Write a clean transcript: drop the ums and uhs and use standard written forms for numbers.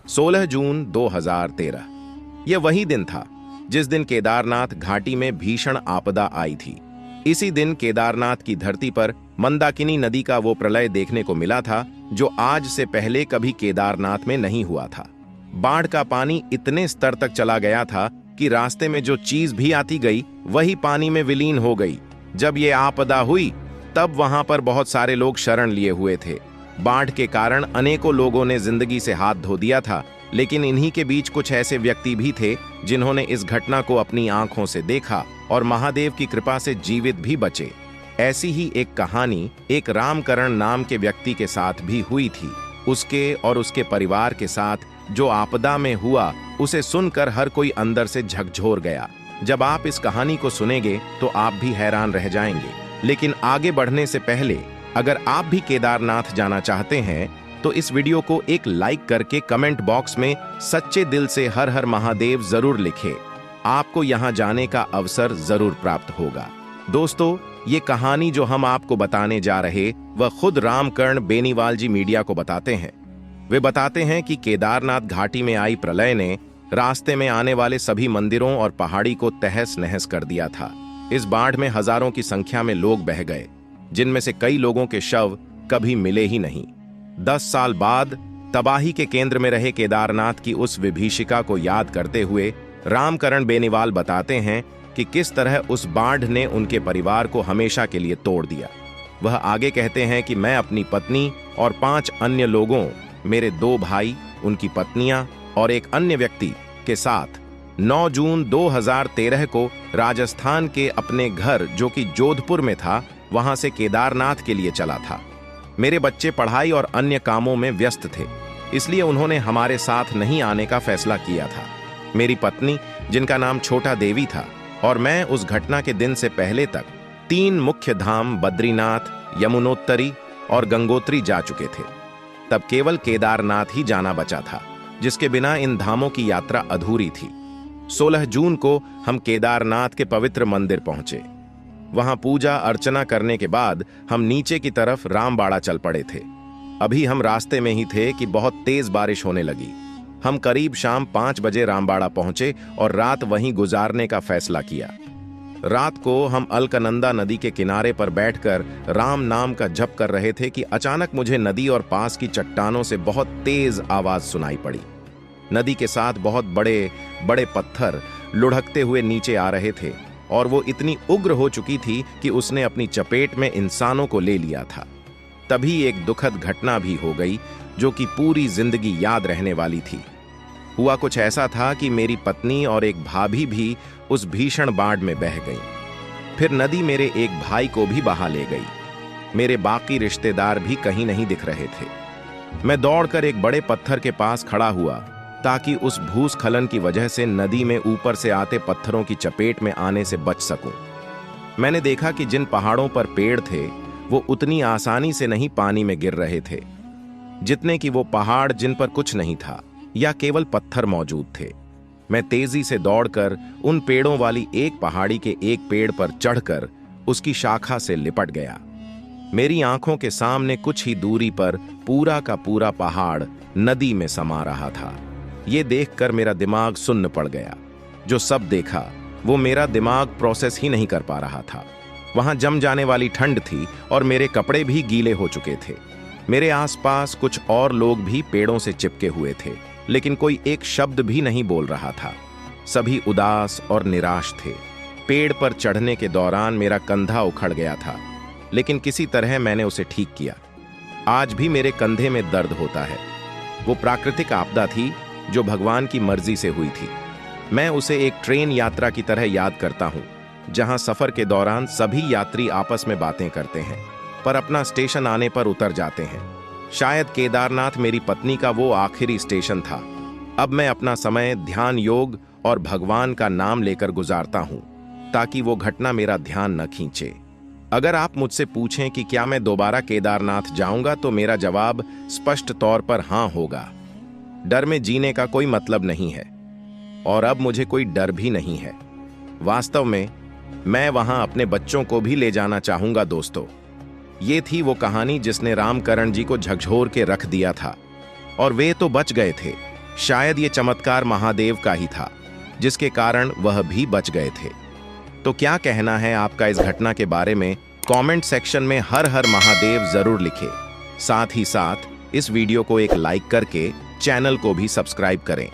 16 जून 2013। यह वही दिन था जिस दिन केदारनाथ घाटी में भीषण आपदा आई थी। इसी दिन केदारनाथ की धरती पर मंदाकिनी नदी का वो प्रलय देखने को मिला था जो आज से पहले कभी केदारनाथ में नहीं हुआ था। बाढ़ का पानी इतने स्तर तक चला गया था कि रास्ते में जो चीज भी आती गई वही पानी में विलीन हो गई। जब ये आपदा हुई तब वहां पर बहुत सारे लोग शरण लिए हुए थे। बाढ़ के कारण अनेकों लोगों ने जिंदगी से हाथ धो दिया था, लेकिन इन्हीं के बीच कुछ ऐसे व्यक्ति भी थे जिन्होंने इस घटना को अपनी आंखों से देखा और महादेव की कृपा से जीवित भी बचे। ऐसी ही एक कहानी एक रामकरण नाम के व्यक्ति के साथ भी हुई थी। उसके और उसके परिवार के साथ जो आपदा में हुआ उसे सुनकर हर कोई अंदर से झकझोर गया। जब आप इस कहानी को सुनेंगे तो आप भी हैरान रह जाएंगे। लेकिन आगे बढ़ने से पहले अगर आप भी केदारनाथ जाना चाहते हैं तो इस वीडियो को एक लाइक करके कमेंट बॉक्स में सच्चे दिल से हर हर महादेव जरूर लिखें। आपको यहां जाने का अवसर जरूर प्राप्त होगा। दोस्तों, ये कहानी जो हम आपको बताने जा रहे वह खुद रामकरण बेनीवाल जी मीडिया को बताते हैं। वे बताते हैं कि केदारनाथ घाटी में आई प्रलय ने रास्ते में आने वाले सभी मंदिरों और पहाड़ी को तहस नहस कर दिया था। इस बाढ़ में हजारों की संख्या में लोग बह गए, जिनमें से कई लोगों के शव कभी मिले ही नहीं। 10 साल बाद तबाही के केंद्र में रहे केदारनाथ की उस विभीषिका को याद करते हुए रामकरण बेनीवाल बताते हैं कि किस तरह उस बाढ़ ने उनके परिवार को हमेशा के लिए तोड़ दिया। वह आगे कहते हैं कि मैं अपनी पत्नी और 5 अन्य लोगों, मेरे 2 भाई, उनकी पत्नियां और एक अन्य व्यक्ति के साथ 9 जून 2013 को राजस्थान के अपने घर जो कि जोधपुर में था वहां से केदारनाथ के लिए चला था। मेरे बच्चे पढ़ाई और अन्य कामों में व्यस्त थे, इसलिए उन्होंने हमारे साथ नहीं आने का फैसला किया था। मेरी पत्नी, जिनका नाम छोटा देवी था, और मैं उस घटना के दिन से पहले तक 3 मुख्य धाम बद्रीनाथ, यमुनोत्तरी और गंगोत्री जा चुके थे। तब केवल केदारनाथ ही जाना बचा था, जिसके बिना इन धामों की यात्रा अधूरी थी। 16 जून को हम केदारनाथ के पवित्र मंदिर पहुंचे। वहां पूजा अर्चना करने के बाद हम नीचे की तरफ रामबाड़ा चल पड़े थे। अभी हम रास्ते में ही थे कि बहुत तेज बारिश होने लगी। हम करीब शाम 5 बजे रामबाड़ा पहुंचे और रात वहीं गुजारने का फैसला किया। रात को हम अलकनंदा नदी के किनारे पर बैठकर राम नाम का जप कर रहे थे कि अचानक मुझे नदी और पास की चट्टानों से बहुत तेज आवाज सुनाई पड़ी। नदी के साथ बहुत बड़े बड़े पत्थर लुढ़कते हुए नीचे आ रहे थे और वो इतनी उग्र हो चुकी थी कि उसने अपनी चपेट में इंसानों को ले लिया था। तभी एक दुखद घटना भी हो गई जो कि पूरी जिंदगी याद रहने वाली थी। हुआ कुछ ऐसा था कि मेरी पत्नी और एक भाभी भी उस भीषण बाढ़ में बह गई। फिर नदी मेरे एक भाई को भी बहा ले गई। मेरे बाकी रिश्तेदार भी कहीं नहीं दिख रहे थे। मैं दौड़कर एक बड़े पत्थर के पास खड़ा हुआ ताकि उस भूस्खलन की वजह से नदी में ऊपर से आते पत्थरों की चपेट में आने से बच सकूं। मैंने देखा कि जिन पहाड़ों पर पेड़ थे वो उतनी आसानी से नहीं पानी में गिर रहे थे जितने कि वो पहाड़ जिन पर कुछ नहीं था या केवल पत्थर मौजूद थे। मैं तेजी से दौड़कर उन पेड़ों वाली एक पहाड़ी के एक पेड़ पर चढ़कर उसकी शाखा से लिपट गया। मेरी आंखों के सामने कुछ ही दूरी पर पूरा का पूरा पहाड़ नदी में समा रहा था। ये देखकर मेरा दिमाग सुन्न पड़ गया। जो सब देखा वो मेरा दिमाग प्रोसेस ही नहीं कर पा रहा था। वहां जम जाने वाली ठंड थी और मेरे कपड़े भी गीले हो चुके थे। मेरे आसपास कुछ और लोग भी पेड़ों से चिपके हुए थे, लेकिन कोई एक शब्द भी नहीं बोल रहा था। सभी उदास और निराश थे। पेड़ पर चढ़ने के दौरान मेरा कंधा उखड़ गया था, लेकिन किसी तरह मैंने उसे ठीक किया। आज भी मेरे कंधे में दर्द होता है। वो प्राकृतिक आपदा थी जो भगवान की मर्जी से हुई थी। मैं उसे एक ट्रेन यात्रा की तरह याद करता हूं, जहां सफर के दौरान सभी यात्री आपस में बातें करते हैं पर अपना स्टेशन आने पर उतर जाते हैं। शायद केदारनाथ मेरी पत्नी का वो आखिरी स्टेशन था। अब मैं अपना समय ध्यान, योग और भगवान का नाम लेकर गुजारता हूं ताकि वो घटना मेरा ध्यान न खींचे। अगर आप मुझसे पूछें कि क्या मैं दोबारा केदारनाथ जाऊंगा तो मेरा जवाब स्पष्ट तौर पर हां होगा। डर में जीने का कोई मतलब नहीं है और अब मुझे कोई डर भी नहीं है। वास्तव में मैं वहां अपने बच्चों को भी ले जाना चाहूंगा। दोस्तों, ये थी वो कहानी जिसने रामकरण जी को झकझोर के रख दिया था और वे तो बच गए थे। शायद ये चमत्कार महादेव का ही था, जिसके कारण वह भी बच गए थे। तो क्या कहना है आपका इस घटना के बारे में? कमेंट सेक्शन में हर हर महादेव जरूर लिखें। साथ ही साथ इस वीडियो को एक लाइक करके चैनल को भी सब्सक्राइब करें।